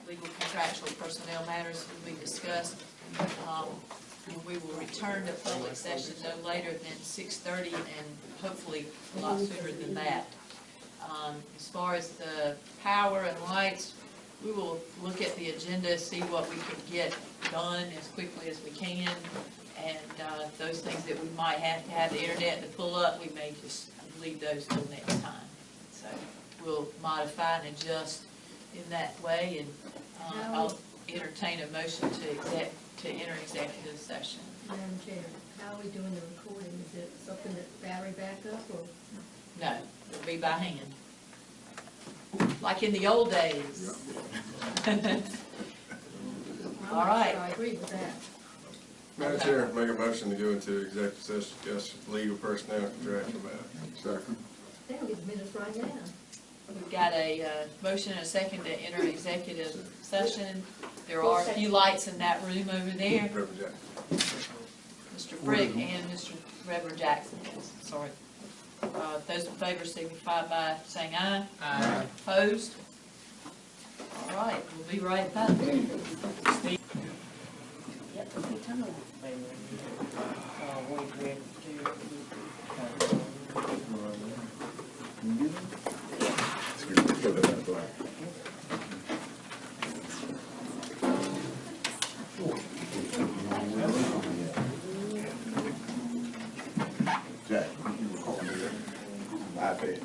legal contractual personnel matters will be discussed. And we will return to public session no later than 6:30 and hopefully a lot sooner than that. As far as the power and lights, we will look at the agenda, see what we can get done as quickly as we can, and those things that we might have to have the internet to pull up, we may just leave those till next time. So we'll modify and adjust in that way, and I'll entertain a motion to enter executive session. Madam Chair, how are we doing the recording? Is it something that battery backup or? No, it'll be by hand. Like in the old days. All right. I agree with that. Madam Chair, make a motion to go into executive session, discuss legal personnel and contractual matters. Second. They don't get the minutes right now. We've got a motion and a second to enter executive session. There are a few lights in that room over there. Reverend Jackson. Mr. Frick and Mr. Reverend Jackson, yes, sorry. Those in favor signify by saying aye. Aye. Opposed? All right, we'll be right back. Jack, you recall me there? iPad.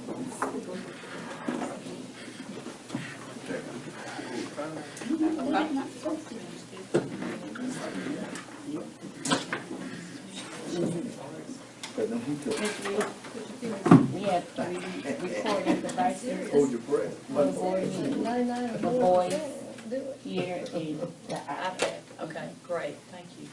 We have to record at the vice there. Hold your breath. The boys here in the iPad. Okay, great, thank you.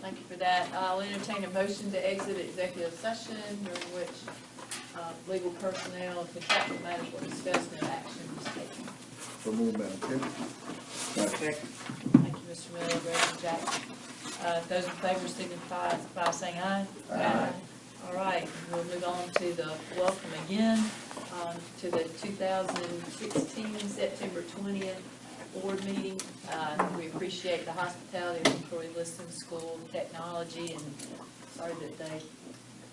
Thank you for that. I'll entertain a motion to exit executive session during which legal personnel and contractual matters were discussed and action was taken. So move, Madam Chair. second. Thank you, Mr. Miller, Reverend Jackson. Those in favor signify by saying aye. Aye. All right, we'll move on to the welcome again to the 2016 September 20th board meeting. We appreciate the hospitality of Troy Liston School of Technology, and sorry that they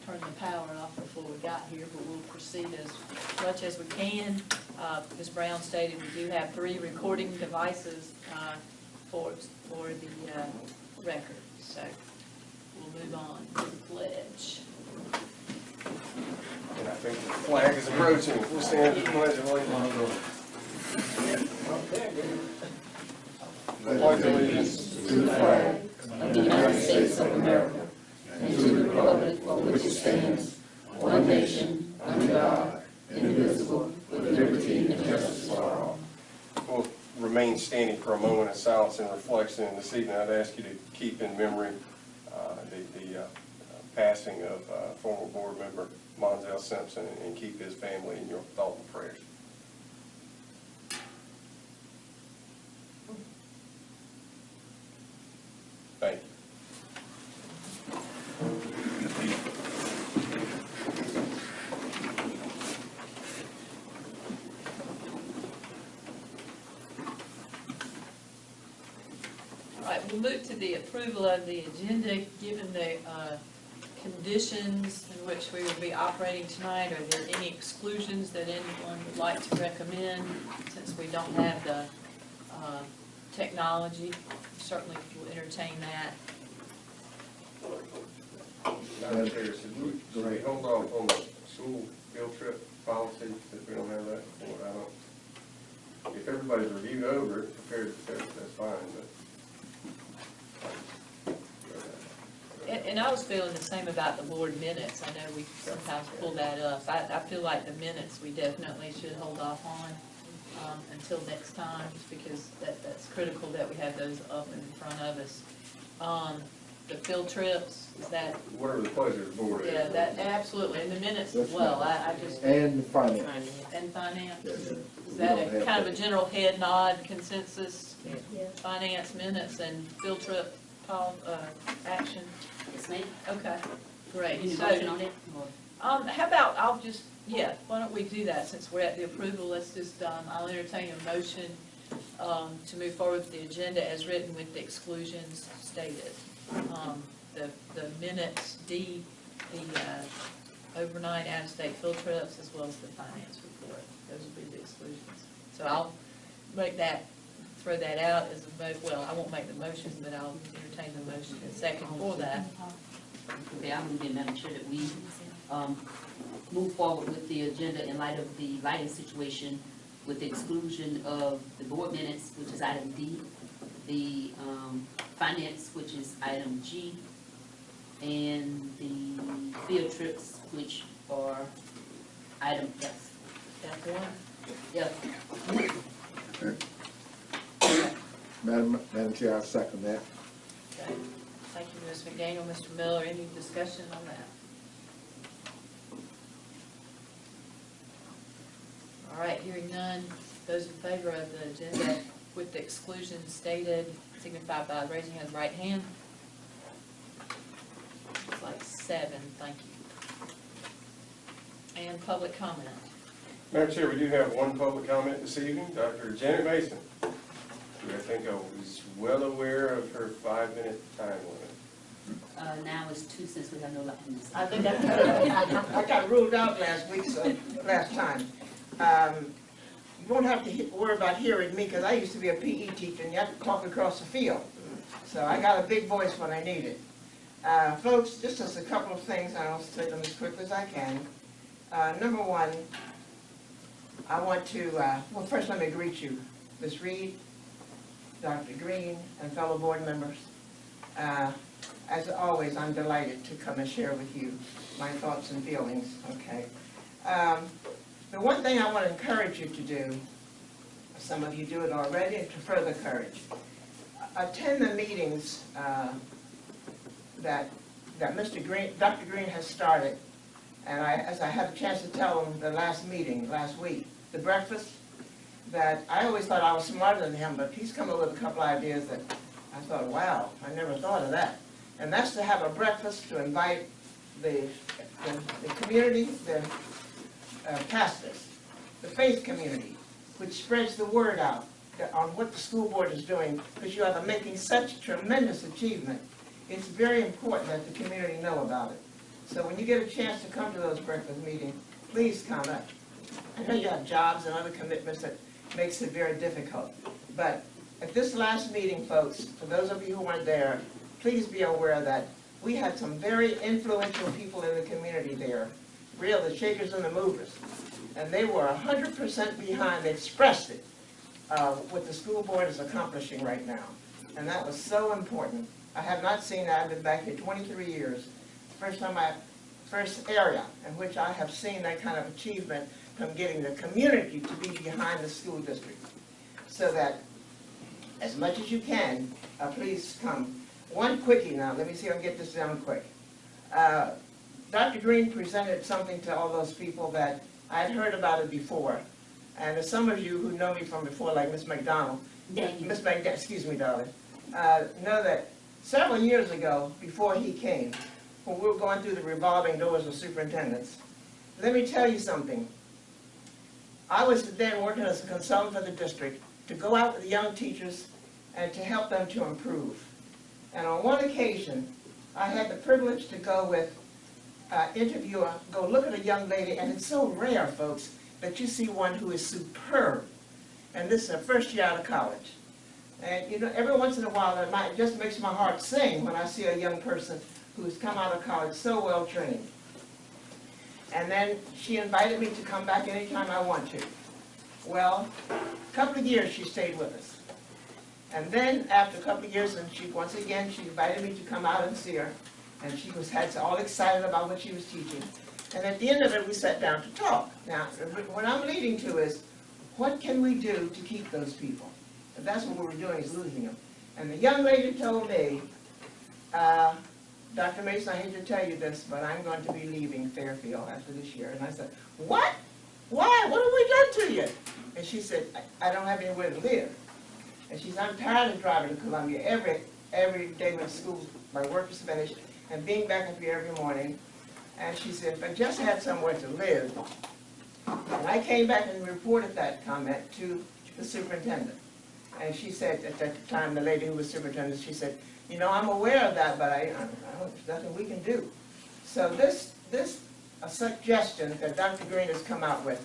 turned the power off before we got here, but we'll proceed as much as we can. Ms. Brown stated we do have 3 recording devices for the record, so we'll move on to the pledge. And I think the flag is approaching. We'll stand for the pledge of allegiance. Pledge allegiance To the flag of the United States of America and to the republic for which it stands, one nation, under God, indivisible, with liberty and justice for all. We'll remain standing for a moment of silence and reflection. And this evening, I'd ask you to keep in memory the passing of former board member Monzel Simpson, and keep his family in your thought and prayers. Thank you. All right, we'll move to the approval of the agenda. Given the conditions in which we will be operating tonight, are there any exclusions that anyone would like to recommend? Since we don't have the technology, certainly we'll entertain that. Madam Chair, should we hold off on the school field trip policy if we don't have that? Or I don't. If everybody's reviewed over it, prepared to test, that's fine, but. And I was feeling the same about the board minutes. I know we sometimes pull that up. I feel like the minutes we definitely should hold off on until next time, just because that's critical that we have those up in front of us. The field trips, is that? Whatever the pleasure of the board is. Yeah, that, absolutely, and the minutes as well. I just. And finance. And finance? Yes. Is that a kind of a general head nod consensus? Yeah. Finance minutes and field trip action? Yes, ma'am. Okay, great. Any So, motion on it? How about, why don't we do that, since we're at the approval, let's just, I'll entertain a motion, to move forward with the agenda as written with the exclusions stated. The minutes, D, the overnight out-of-state field trips, as well as the finance report, those will be the exclusions. So I'll make that, throw that out as I won't make the motions, but I'll entertain the motion and second for that. Okay, I move in, Madam Chair, that we move forward with the agenda in light of the lighting situation with the exclusion of the board minutes, which is item D, the finance, which is item G, and the field trips, which are item F. F1? F. Madam Chair, I second that. Okay. Thank you, Ms. McDaniel. Mr. Miller, any discussion on that? All right, hearing none. Those in favor of the agenda with the exclusions stated signify by raising his right hand. It's like 7, thank you. And public comment. Madam Chair, we do have one public comment this evening, Dr. Janet Mason, who I think is well aware of her 5-minute time limit. Now it's 2 since we have no lighting. I think that's I got ruled out last week, so last time. You won't have to worry about hearing me, because I used to be a PE teacher, and you have to talk across the field. So I got a big voice when I need it. Folks, just as a couple of things, and I'll say them as quickly as I can. Number one, I want to, well, first let me greet you, Ms. Reed, Dr. Green, and fellow board members. As always, I'm delighted to come and share with you my thoughts and feelings, okay? The one thing I want to encourage you to do, some of you do it already, and to further courage, attend the meetings that Mr. Green, Dr. Green has started, and as I had a chance to tell him the last meeting, last week, the breakfast, that I always thought I was smarter than him, but he's come up with a couple ideas that I thought, wow, I never thought of that. And that's to have a breakfast to invite the community, the pastors, the faith community, which spreads the word out on what the school board is doing, because you are making such tremendous achievement. It's very important that the community know about it. So when you get a chance to come to those breakfast meetings, please come up. I know you have jobs and other commitments that makes it very difficult. But at this last meeting, folks, for those of you who weren't there, please be aware that we had some very influential people in the community there, the shakers and the movers. And they were 100% behind, they expressed it, what the school board is accomplishing right now. And that was so important. I have not seen that. I've been back here 23 years. First area in which I have seen that kind of achievement from getting the community to be behind the school district. So that, as much as you can, please come. One quickie now, let me see if I can get this down quick. Dr. Green presented something to all those people that I had heard about it before. And as some of you who know me from before, like Ms. McDonald, excuse me, darling, know that several years ago, before he came, when we were going through the revolving doors of superintendents, let me tell you something. I was then working as a consultant for the district to go out with the young teachers and to help them to improve. And on one occasion, I had the privilege to go with interviewer, go look at a young lady, and it's so rare, folks, that you see one who is superb. And this is her first year out of college. And you know, every once in a while, it just makes my heart sing when I see a young person who's come out of college so well trained. And then she invited me to come back anytime I want to. Well, a couple of years she stayed with us. And then after a couple of years, and once again, she invited me to come out and see her. And she had all excited about what she was teaching. And at the end of it, we sat down to talk. Now, what I'm leading to is, what can we do to keep those people? And that's what we were doing, is losing them. And the young lady told me, Dr. Mason, I hate to tell you this, but I'm going to be leaving Fairfield after this year. And I said, what? Why? What have we done to you? And she said, I don't have anywhere to live. And she said, I'm tired of driving to Columbia every day when school, my work is finished, and being back up here every morning. And she said, if I just had somewhere to live. And I came back and reported that comment to the superintendent. And she said, at that time, the lady who was superintendent, she said, you know, I'm aware of that, but there's nothing we can do. So this a suggestion that Dr. Green has come out with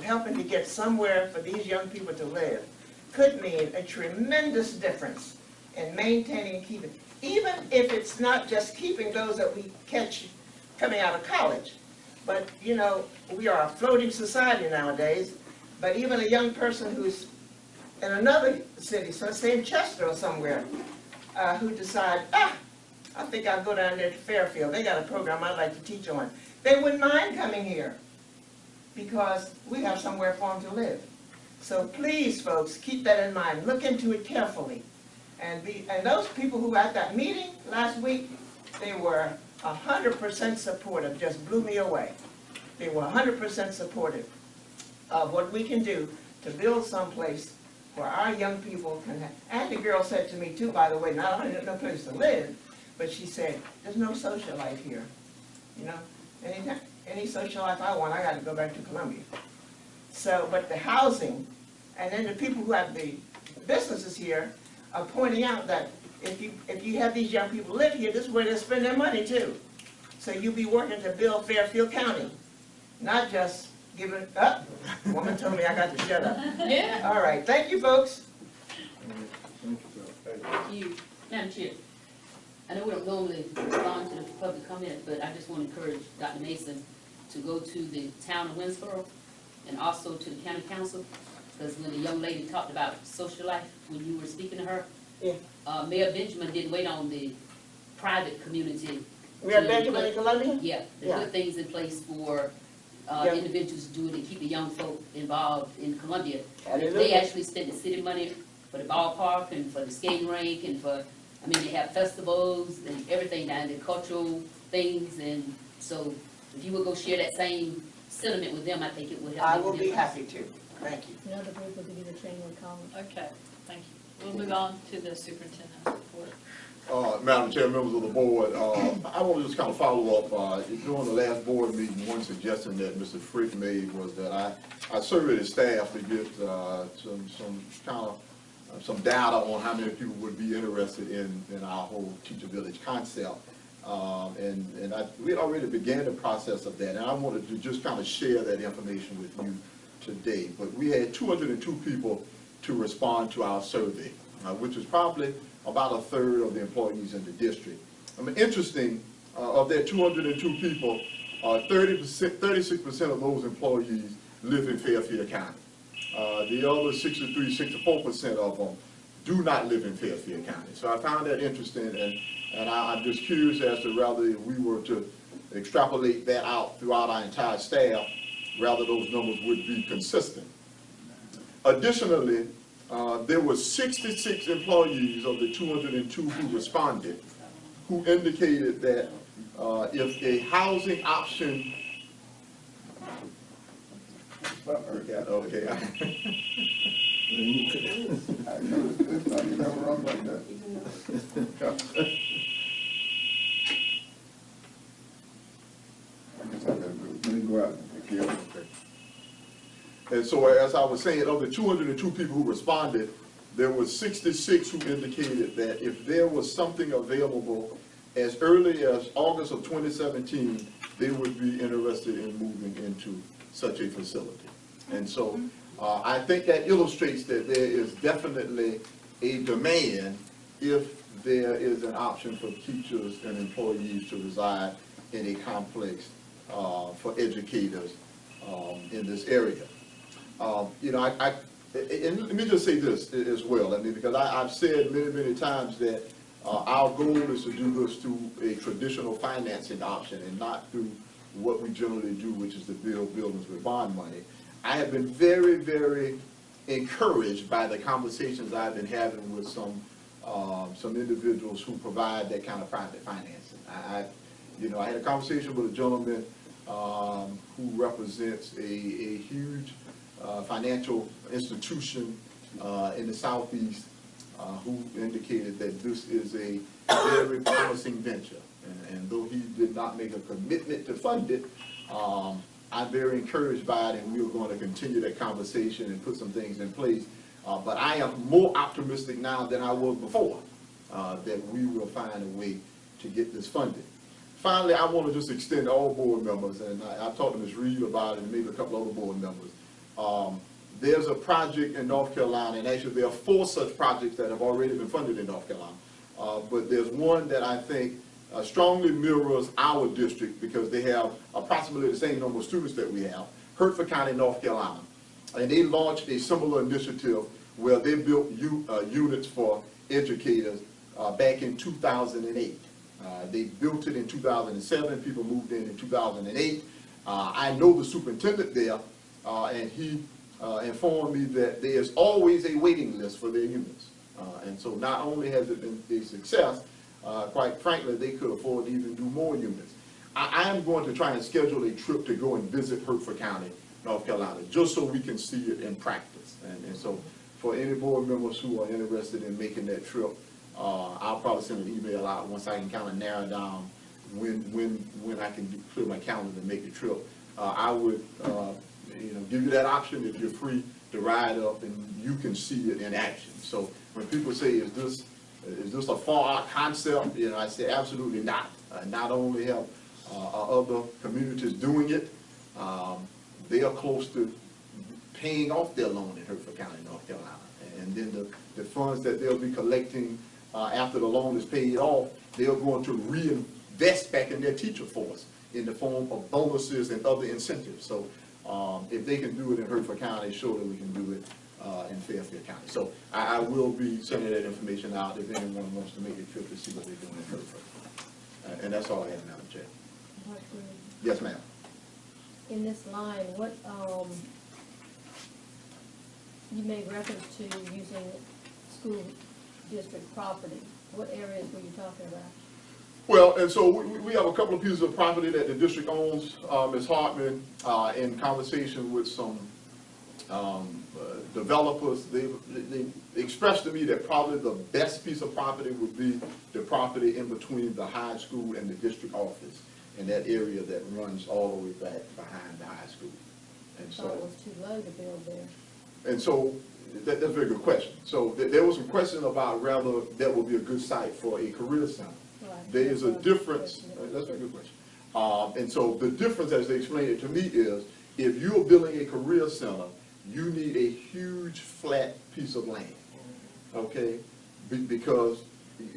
helping to get somewhere for these young people to live, could mean a tremendous difference in maintaining and keeping, even if it's not just keeping those that we catch coming out of college. But, you know, we are a floating society nowadays, but even a young person who's in another city, so say in Chester or somewhere, who decide, I think I'll go down there to Fairfield. They got a program I'd like to teach on. They wouldn't mind coming here because we have somewhere for them to live. So please, folks, keep that in mind. Look into it carefully. And those people who were at that meeting last week, they were 100% supportive, just blew me away. They were 100% supportive of what we can do to build someplace where our young people can have. And the girl said to me too, by the way, not only no place to live, but she said, there's no social life here. You know, any social life I want, I got to go back to Columbia. So, but the housing, and then the people who have the businesses here are pointing out that if you have these young people live here, this is where they spend their money too. So you'll be working to build Fairfield County, not just give it up. Woman told me I got to shut up. Yeah. All right, thank you, folks. Thank you, sir. Thank you. Madam Chair, I know we don't normally respond to the public comment, but I just want to encourage Dr. Mason to go to the town of Winsboro and also to the county council, because when the young lady talked about social life, when you were speaking to her, Yeah. Mayor Benjamin didn't wait on the private community. We have Benjamin in Columbia? Yeah, to Yeah. put things in place for Yeah. individuals to do it and keep the young folk involved in Columbia. Hallelujah. They actually spend the city money for the ballpark and for the skating rink and for, I mean, they have festivals and everything down there, cultural things, and so if you would go share that same sentiment with them, I think it would help. I make a will be difference. happy to. Thank you. Another group will be the Chamber of Commerce. Okay, thank you. We'll move on to the superintendent's report. Madam Chair, members of the board, I want to just kind of follow up, during the last board meeting, one suggestion that Mr. Frick made was that I surveyed the staff to get some data on how many people would be interested in our whole Teacher Village concept. We had already began the process of that, and I wanted to just kind of share that information with you today. But we had 202 people to respond to our survey, which was probably about a third of the employees in the district. I mean, interesting, of that 202 people, 36% of those employees live in Fairfield County. The other 64% of them do not live in Fairfield County. So I found that interesting, and I'm just curious as to whether if we were to extrapolate that out throughout our entire staff, rather those numbers would be consistent. Additionally, there were 66 employees of the 202 who responded, who indicated that if a housing option, okay. Let me go out and take care of it. And so, as I was saying, of the 202 people who responded, there were 66 who indicated that if there was something available as early as August of 2017, they would be interested in moving into such a facility. And so, I think that illustrates that there is definitely a demand if there is an option for teachers and employees to reside in a complex for educators in this area. You know, and let me just say this as well. I mean, because I've said many times that our goal is to do this through a traditional financing option and not through what we generally do, which is to build buildings with bond money. I have been very encouraged by the conversations I've been having with some individuals who provide that kind of private financing. I had a conversation with a gentleman who represents a huge financial institution in the Southeast who indicated that this is a very promising venture. And though he did not make a commitment to fund it, I'm very encouraged by it, and we are going to continue that conversation and put some things in place. But I am more optimistic now than I was before, that we will find a way to get this funded. Finally, I want to just extend to all board members, and I've talked to Ms. Reed about it and maybe a couple other board members. There's a project in North Carolina, and actually there are 4 such projects that have already been funded in North Carolina. But there's one that I think strongly mirrors our district because they have approximately the same number of students that we have, Hertford County, North Carolina. And they launched a similar initiative where they built units for educators back in 2008. They built it in 2007, people moved in 2008. I know the superintendent there, and he informed me that there is always a waiting list for their units. And so not only has it been a success, quite frankly, they could afford to even do more units. I am going to try and schedule a trip to go and visit Hertford County, North Carolina, just so we can see it in practice. And so for any board members who are interested in making that trip, I'll probably send an email out once I can kind of narrow down when I can clear my calendar to make the trip. I would give you that option if you're free to ride up and you can see it in action. So when people say, is this a far-out concept? I say absolutely not. Not only have other communities doing it, they are close to paying off their loan in Hertford County, North Carolina. And then the funds that they'll be collecting after the loan is paid off, they're going to reinvest back in their teacher force in the form of bonuses and other incentives. So if they can do it in Hertford County, surely we can do it in Fairfield County. So I will be sending that information out if anyone wants to make a trip to see what they're doing in Hertford. And that's all I have, Madam Chair. Yes, ma'am. In this line, what, you made reference to using school district property. What areas were you talking about? Well, and so we have a couple of pieces of property that the district owns. Ms. Hartman, in conversation with some developers, they expressed to me that probably the best piece of property would be the property in between the high school and the district office, in that area that runs all the way back behind the high school. And I thought it was too low to build there. And so that's a very good question. So there was some question about whether that would be a good site for a career center. Right. There is a difference. That's a very good question. And so the difference, as they explained it to me, is if you're building a career center, you need a huge flat piece of land, okay? Because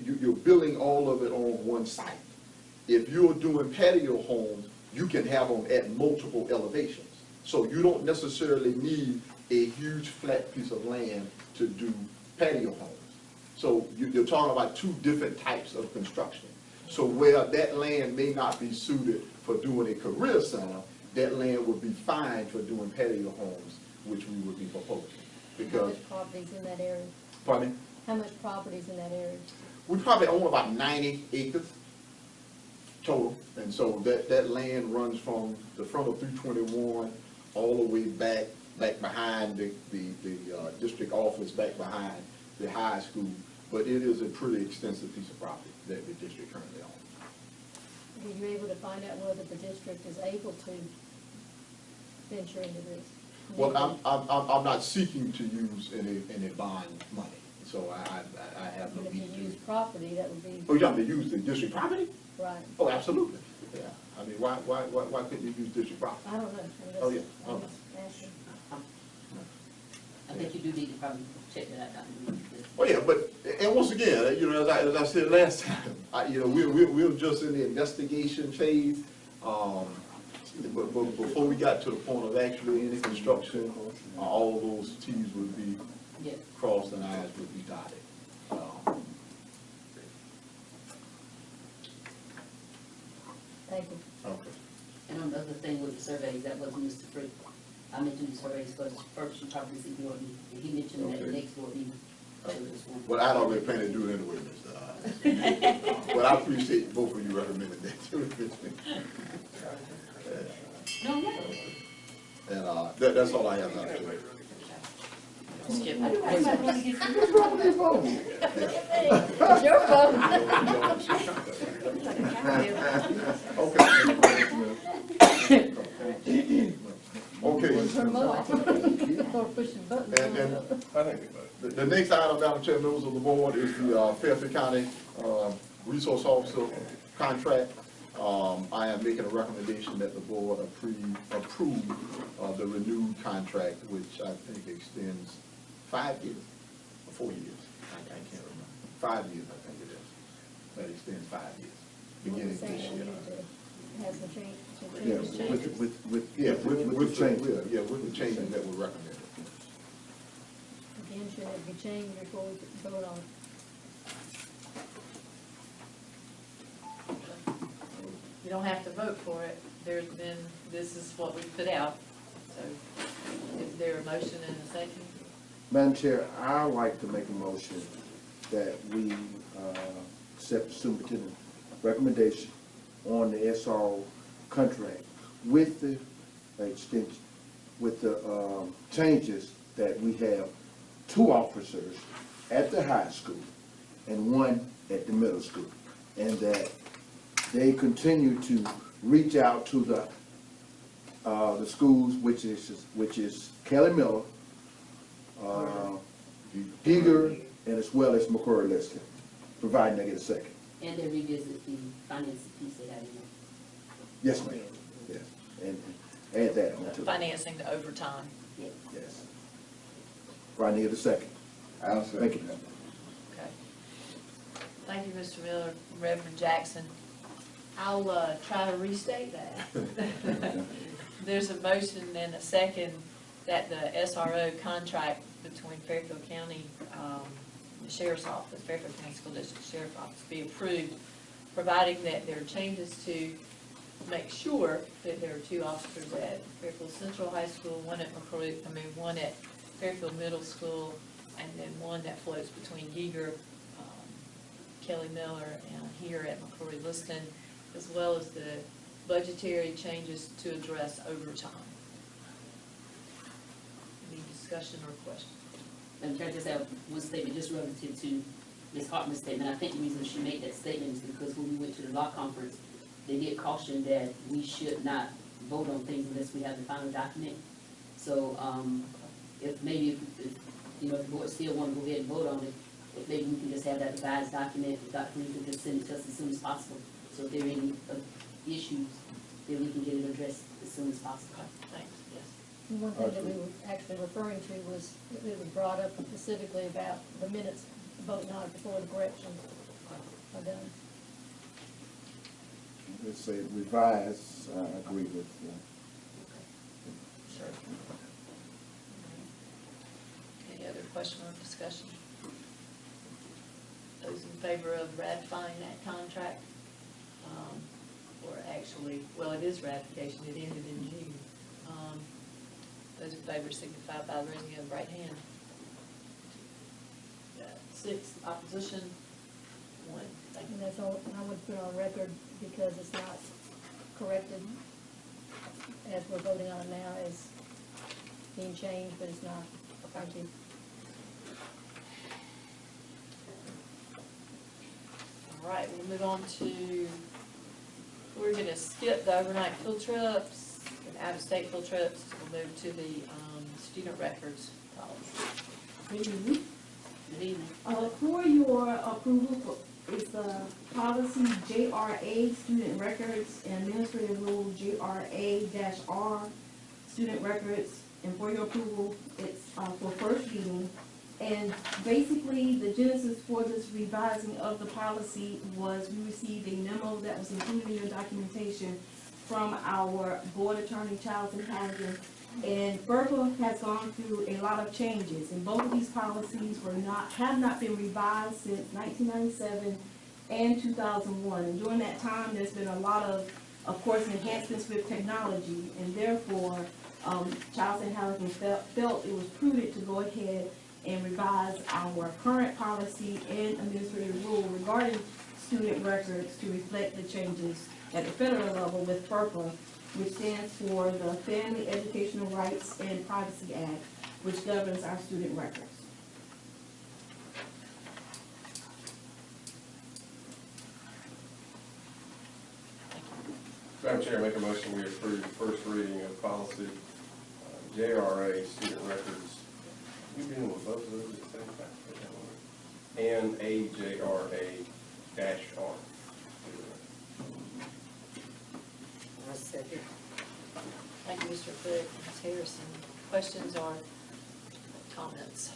you're building all of it on one site. If you're doing patio homes, you can have them at multiple elevations. So you don't necessarily need a huge flat piece of land to do patio homes. So you're talking about 2 different types of construction. So where that land may not be suited for doing a career center, that land would be fine for doing patio homes, which we would be proposing. Because, how much property's in that area? pardon me? How much property's in that area? We probably own about 90 acres total. And so that land runs from the front of 321 all the way back behind the district office, back behind the high school. But it is a pretty extensive piece of property that the district currently owns. Were you able to find out whether the district is able to venture into this? Well, I'm not seeking to use any bond money, so I have no But if you need to. use property, that would be, Oh, you have to use the district property? right. Oh, absolutely, yeah. I mean, why couldn't you use district property? I don't know. I'm just- Oh, yeah. I'm just asking. I think you do need to probably check that out. Well, yeah, but, and once again, as I said last time, we're just in the investigation phase. But before we got to the point of actually any construction, all of those T's would be crossed and I's would be dotted. Thank you. Okay. And on the other thing with the surveys, that wasn't Mr. Fruit. I mentioned the surveys for the first and properties ignored me. He mentioned that the next board meeting. But I'd already planned to do it anyway, Mr. But I appreciate both of you recommending that too. No, no. And that's all I have now. Skip. What's wrong with this phone? It's your phone. Okay. Remote. Start pushing buttons. And I think we voted. the next item, Madam Chair, members of the board, is the Fairfield County Resource Officer contract. I am making a recommendation that the board approve the renewed contract, which I think extends 5 years, or 4 years. I can't remember. 5 years, I think it is. That extends 5 years, beginning this year. Has the change, some Yeah, changes. with change. With the changes that were recommended. Again, should it be changed before we vote on it? You don't have to vote for it. There's been, this is what we put out. So is there a motion and a second? Madam Chair, I'd like to make a motion that we accept the superintendent's recommendation on the SRO contract with the extension, with the changes that we have 2 officers at the high school and 1 at the middle school, and that they continue to reach out to the schools, which is Kelly Miller, Giger, and as well as McCrory Liston, providing they get a second. And they revisit the finance piece they have in there. Yes, ma'am. Yes, and add that on to it. Financing the overtime. Yes. Yes. Providing they get a second. I'll Thank second you. that. Okay. Thank you, Mr. Miller. Reverend Jackson. I'll try to restate that. There's a motion and a second that the SRO contract between Fairfield County, the Sheriff's Office, Fairfield County School District Sheriff's Office be approved, providing that there are changes to make sure that there are 2 officers at Fairfield Central High School, 1 at one at Fairfield Middle School, and then 1 that floats between Giger, Kelly Miller, and here at McCrory Liston, as well as the budgetary changes to address overtime. Any discussion or question? And can I just have one statement just relative to Ms. Hartman's statement? I think the reason she made that statement is because when we went to the law conference, they did caution that we should not vote on things unless we have the final document. So, if maybe, if you know, if the board still want to go ahead and vote on it, if maybe we can just have that revised document, Dr. Lee can just send it to us as soon as possible. So if there are any issues, then we can get it addressed as soon as possible. Thanks, yes. One thing that we were actually referring to was, it was brought up specifically about the minutes voting on it before the corrections are done. Let's say revise, I agree with, Sure. Any other question or discussion? Those in favor of ratifying that contract, or actually, well, it is ratification, it ended in June. Those in favor signify by raising of the right hand. 6, opposition, 1. Thank you. And that's all I would put on record, because it's not corrected as we're voting on it now as being changed, but it's not. Thank you. All right, we'll move on to, we're gonna skip the overnight field trips and out-of-state field trips. We'll move to the student records policy. Good evening. Good evening. For your approval is the policy JRA, student records, and administrative rule JRA-R, student records. And for your approval, it's for first reading. And basically, the genesis for this revising of the policy was we received a memo that was included in your documentation from our board attorney, Childs and Hannigan. And FERPA has gone through a lot of changes, and both of these policies have not been revised since 1997 and 2001. And during that time, there's been a lot of course, enhancements with technology, and therefore, Childs and Hannigan felt it was prudent to go ahead and revise our current policy and administrative rule regarding student records to reflect the changes at the federal level with FERPA, which stands for the Family Educational Rights and Privacy Act, which governs our student records. Madam Chair, make a motion we approve first reading of policy JRA, student records. We dealing with both of those at the same time? And AJRA-R. Thank you, Mr. Cook. Ms. Harrison, questions or comments?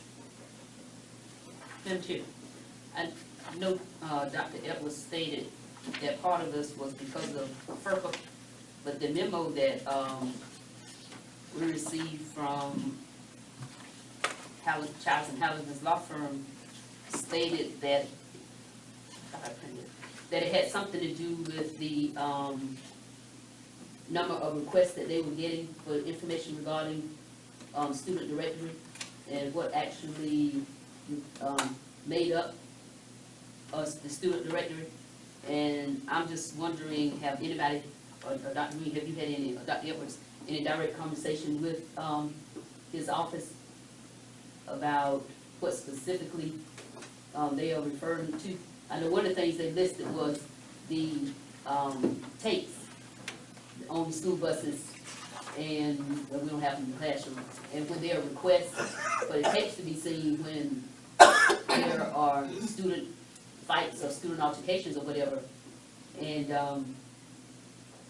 Them too. I know Dr. Edwards stated that part of this was because of FERPA, but the memo that we received from Childs and Halligan's law firm stated that it had something to do with the number of requests that they were getting for information regarding student directory and what actually made up the student directory. And I'm just wondering, have anybody, or Dr. Reed, have you had any, or Dr. Edwards, any direct conversation with his office about what specifically they are referring to? I know one of the things they listed was the tapes on the school buses, and well, we don't have them in the classroom. And when there are requests for the tapes to be seen when there are student fights or student altercations or whatever, and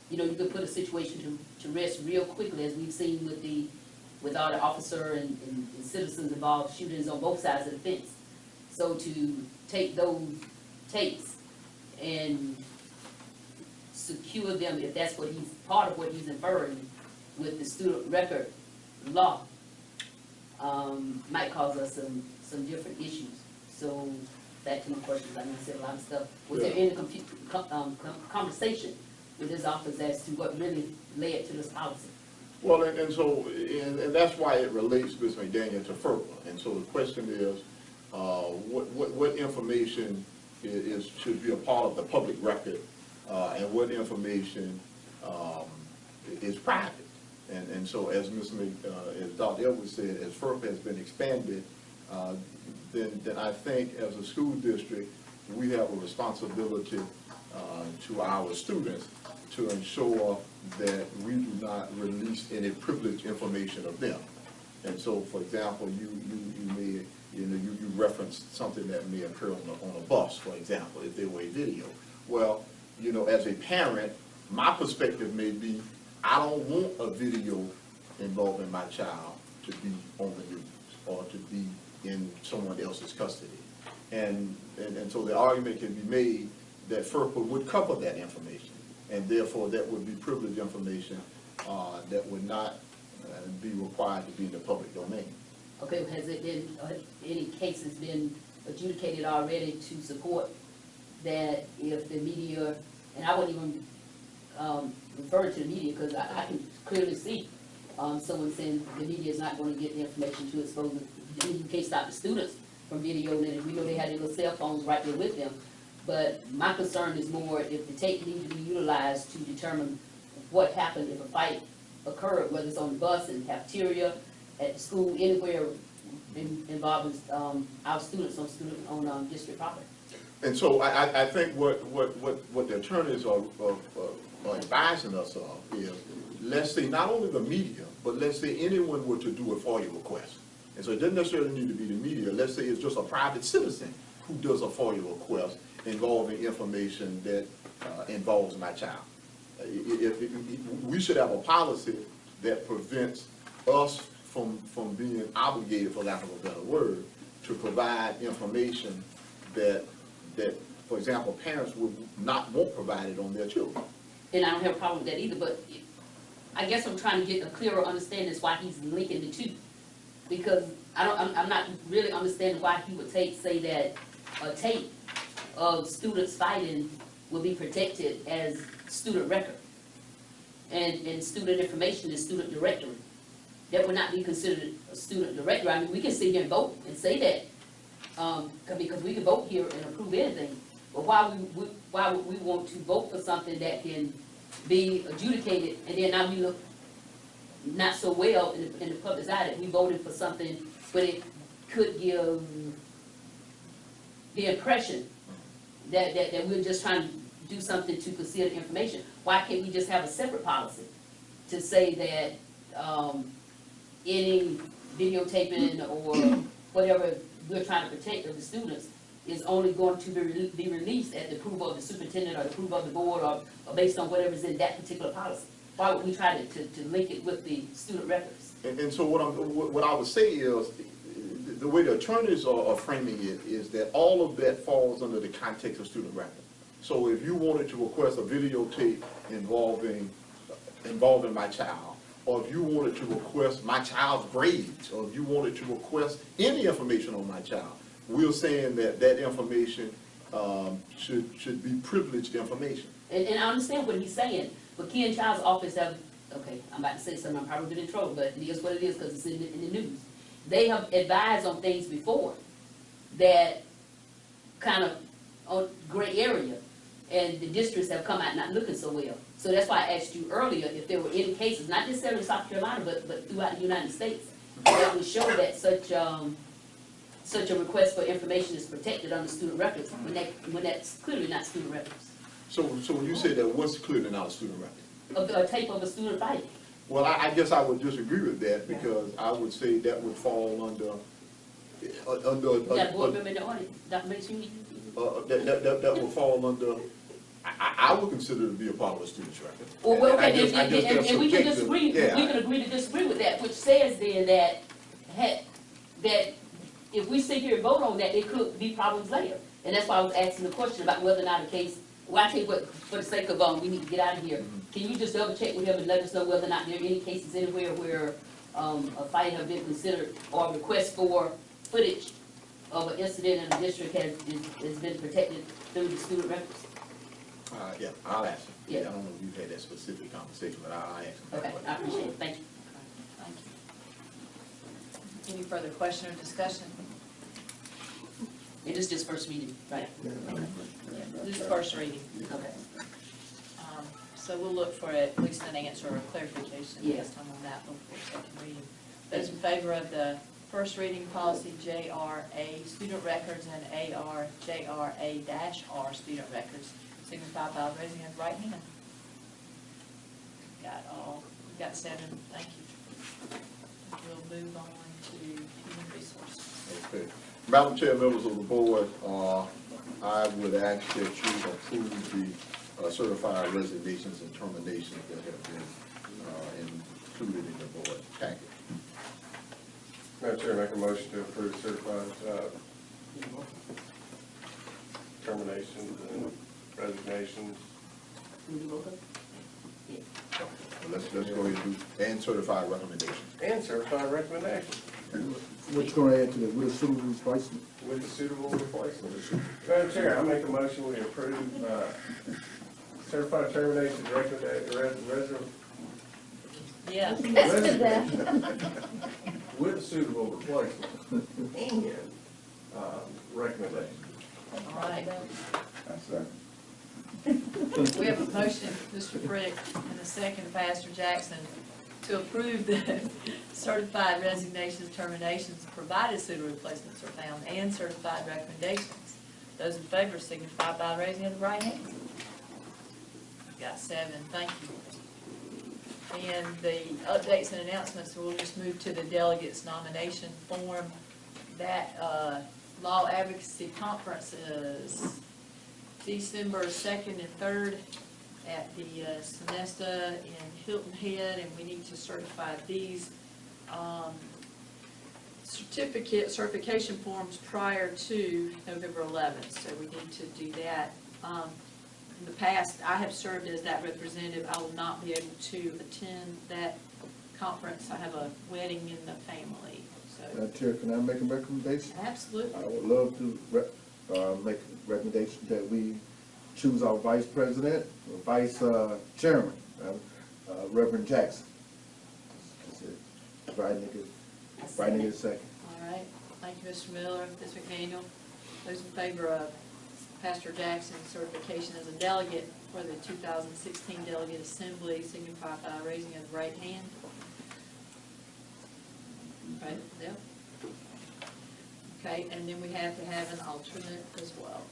you know, you could put a situation to rest real quickly, as we've seen with all the officer and citizens involved shootings on both sides of the fence. So to take those tapes and secure them, if that's what he's, part of what he's inferring with the student record law, might cause us some different issues. So back to my questions, I know I said a lot of stuff. Was there any conversation with his office as to what really led to this policy? Well, and that's why it relates, Ms. McDaniel, to FERPA. And so the question is, what information should be a part of the public record, and what information is private. And so as as Dr. Edwards said, as FERPA has been expanded, then I think as a school district, we have a responsibility to our students to ensure that we do not release any privileged information of them. And so, for example, you referenced something that may occur on a bus, for example, if there were a video. Well, you know, as a parent, my perspective may be, I don't want a video involving my child to be on the news or to be in someone else's custody. And so the argument can be made that FERPA would cover that information, and therefore that would be privileged information that would not be required to be in the public domain. Okay, has it been, any cases been adjudicated already to support that if the media, and I wouldn't even refer to the media because I can clearly see someone saying the media is not going to get the information to expose it. You can't stop the students from videoing it, and we know they had their little cell phones right there with them. But my concern is more if the tape needs to be utilized to determine what happened if a fight occurred, whether it's on the bus, in the cafeteria, at the school, anywhere involving our students on district property. And so I think what the attorneys are advising us of is, let's say not only the media, but let's say anyone were to do a FOIA request. And so it doesn't necessarily need to be the media. Let's say it's just a private citizen who does a FOIA request involving information that involves my child. We should have a policy that prevents us from being obligated, for lack of a better word, to provide information that, for example, parents would not want provided on their children. And I don't have a problem with that either, but I guess I'm trying to get a clearer understanding as why he's linking the two. Because I'm not really understanding why he would say that a tape of students fighting will be protected as student record. And student information is student directory. That would not be considered a student directory. I mean, we can sit here and vote and say that, because we can vote here and approve anything. But why would we want to vote for something that can be adjudicated, and then now we look not so well in the public's eye that we voted for something, but it could give the impression that we're just trying to do something to conceal the information, why can't we just have a separate policy to say that, any videotaping or whatever we're trying to protect of the students is only going to be released at the approval of the superintendent or the approval of the board or based on whatever's in that particular policy? Why would we try to link it with the student records? And so what I would say is, the way the attorneys are framing it is that all of that falls under the context of student record. So if you wanted to request a videotape involving my child, or if you wanted to request my child's grades, or if you wanted to request any information on my child, we're saying that that information should be privileged information. And I understand what he's saying, but Ken Child's office have, okay, I'm about to say something, I'm probably in trouble, but it is what it is because it's in the news. They have advised on things before that kind of on gray area, and the districts have come out not looking so well. So that's why I asked you earlier if there were any cases, not necessarily in South Carolina, but throughout the United States, that would show that such a request for information is protected under student records, when that's clearly not student records. So when you say that, what's clearly not a student record? A tape of a student fighting. Well, I guess I would disagree with that, because I would say that would fall under. You got a board member in the audience, Dr. Mason? That would fall under, I would consider it to be a part of a student's record. Well, I okay, guess that's and we can subjective. disagree, Yeah. we can agree to disagree with that, which says then that if we sit here and vote on that, there could be problems later. And that's why I was asking the question about whether or not a case, well, I tell you what, for the sake of, we need to get out of here. Can you just double check with him and let us know whether or not there are any cases anywhere where, a fight have been considered or a request for footage of an incident in the district has been protected through the student records? Yeah, I'll ask him. Yeah. I don't know if you've had that specific conversation, but I'll ask him. Okay, I appreciate it, thank you. Thank you. Any further question or discussion? It is just first reading, right? This is first reading. Okay. So we'll look for at least an answer or clarification Yeah. next time on that before second reading. Those in favor of the first reading policy JRA student records and JRA-R student records, signify by raising of the right hand. Got 7, thank you. We'll move on to human resources. Okay. Madam Chair, members of the board, I would ask that you approve the certified resignations and terminations that have been included in the board packet. Madam Chair, make a motion to approve certified terminations and resignations. Let's go ahead and do, and certified recommendations. And certified recommendations What you gonna add to that, with a suitable replacement? with a suitable replacement. Madam Chair, I make a motion we approve certified terminations, Yeah. with a suitable replacement and recommendation. All right. That's that. We have a motion, Mr. Frick, and a second, Pastor Jackson, to approve the certified resignations, terminations, provided suitable replacements are found, and certified recommendations. Those in favor signify by raising of the right hand. Got 7, thank you. And the updates and announcements, we'll just move to the delegates nomination form. That Law Advocacy Conference is December 2nd and 3rd at the Sonesta in Hilton Head, and we need to certify these certification forms prior to November 11th, so we need to do that. In the past, I have served as that representative. I will not be able to attend that conference. I have a wedding in the family, so. Madam Chair, can I make a recommendation? Absolutely. I would love to make a recommendation that we choose our vice president, or vice chairman, Reverend Jackson. That's it. Writing it second. All right, thank you, Mr. Miller, Ms. McDaniel. Those in favor of Pastor Jackson's certification as a delegate for the 2016 Delegate Assembly signify by raising of the right hand. Right, Deb? Okay, and then we have to have an alternate as well.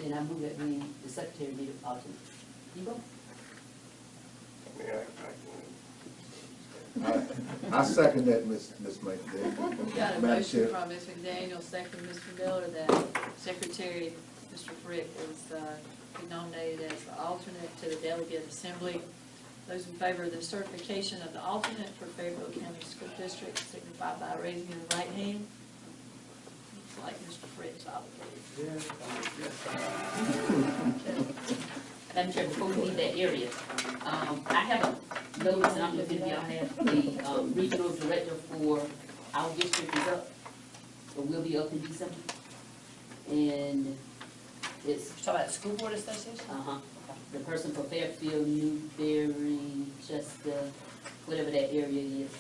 then I move that the secretary be the alternate. You go. I mean, I second that, Ms. McDaniel. Got a Madam motion Chair. from Ms. McDaniel, second Mr. Miller, that Secretary, Mr. Frick, is be nominated as the alternate to the Delegate Assembly. Those in favor of the certification of the alternate for Fairfield County School District signify by raising your right hand. Looks like Mr. Frick's obligated. Madam Chair, before we leave that area, I haven't noticed, and I'm looking if y'all have, the regional director for our district is up, or will be up in December. And it's, Talking about the School Board Association? the person for Fairfield, Newberry, Chester, whatever that area is.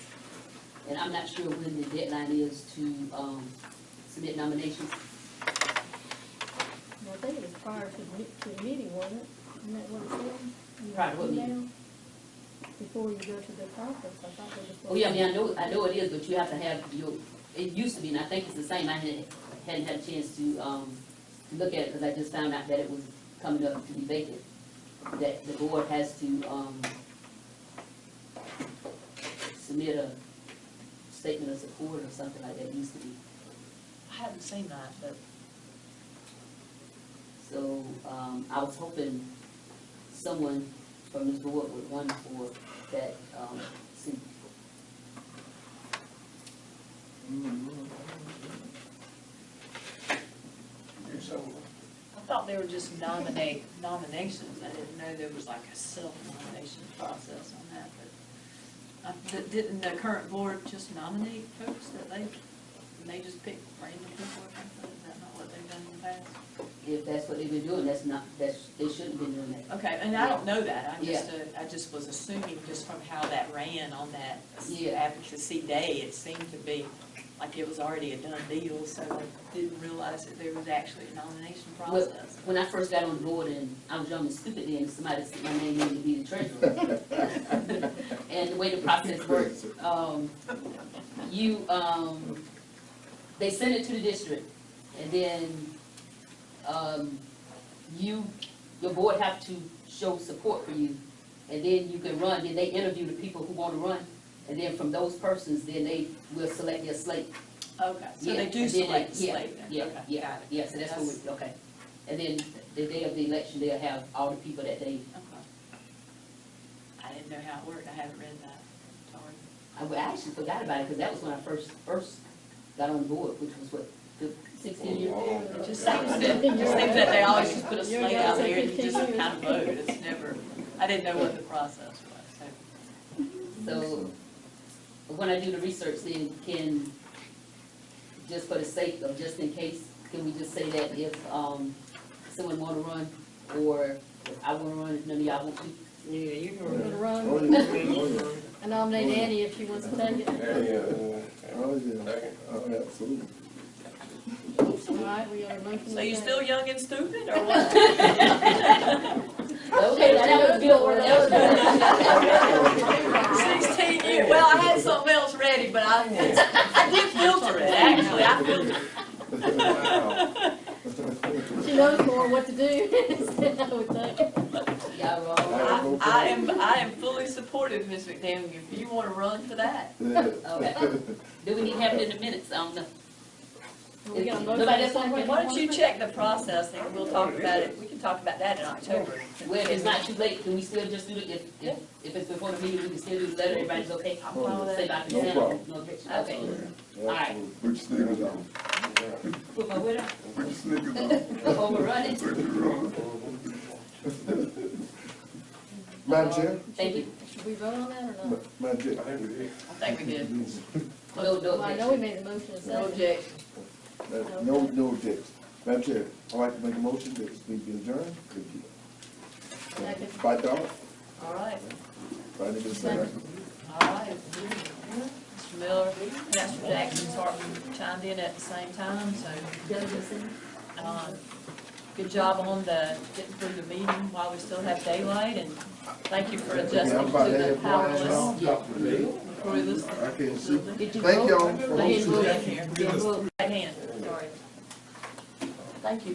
And I'm not sure when the deadline is to, submit nominations. I think it was prior to the meeting, wasn't it? Isn't that what it said? In the Prior to what meeting? email? Before you go to the conference, I thought they just. Oh, yeah, I mean, I know it is, but you have to have your, it used to be, and I think it's the same, I hadn't had a chance to look at it, because I just found out that it was coming up to be vacant. That the board has to, submit a statement of support or something like that, used to be. I haven't seen that, but So, I was hoping someone from this board would run for that, seat. I thought they were just nominations. I didn't know there was like a self-nomination process on that, but didn't the current board just nominate folks that they just pick random people or something? Is that not what they've done in the past? If that's what they've been doing, they shouldn't have been doing that. Okay, and I don't know that. Yeah. I just was assuming just from how that ran on that Yeah. advocacy day, it seemed to be like it was already a done deal, so I didn't realize that there was actually a nomination Well, process. when I first got on the board, and I was young and stupid then, somebody said my name needed to be the treasurer. And the way the process works, they send it to the district, and then, your board have to show support for you, and then you can run, then they interview the people who wanna run, and then from those persons, then they will select their slate. Okay, so Yeah, they do and then select the yeah, slate then? Yeah, Okay, yeah, got it. yeah, so that's what we, okay. And then the day of the election, they'll have all the people that they, Okay. I didn't know how it worked. I haven't read that. Sorry. I actually forgot about it, because that was when I first got on board, which was what, 16 years ago? It just seems that they always just put a slate out there and you just kind of vote. It's never, I didn't know what the process was, so. So, when I do the research, then can, just for the sake of, just in case, can we just say that if, someone wanna run, or if I wanna run, if none of y'all want to? Yeah, you can We're gonna run. Oh, yeah. Oh, yeah. I nominate Annie if she wants to take it. Oh, yeah. Absolutely. All right, we got a motion. So you still young and stupid, or what? Okay, that was good, that was 16 years, well, I had something else ready, but I did filter it, actually, I filtered it. She knows more what to do, I would think. Y'all wrong. I am fully supportive, Ms. McDaniel, if you want to run for that. Okay. Do we need to have it in the minutes? I don't know. We got a motion. Nobody else want to- Why don't you check the process, and we'll talk about it, we can talk about that in October. Well, if it's not too late, can we still just do it, if it's before the meeting, we can still do the letter, everybody's okay? I'm fine with Say that. by No consent, problem. no objection, okay. All right. Absolutely. Put your sneakers on. Put my what on? Put your sneakers on. Overrunning. Put your on. Madam Chair? Thank you. Should we vote on that or not? Madam Chair? I think we did. I think we did. No, no Well, I know we objection. made the motion, No so. objection. No objection. Madam Chair, I'd like to make a motion that this meeting be adjourned. Thank you. Second. By Donna, All right, by the secretary. all right. Mr. Miller and Mr. Jackson chimed in at the same time, so. Good job on the, getting through the meeting while we still have daylight, and thank you for adjusting Yeah, I'm about to to the have powerless. one. Cruise. I can't see. Did you Thank vote? y'all for I didn't hosting. vote in here. Right hand, sorry. Thank you.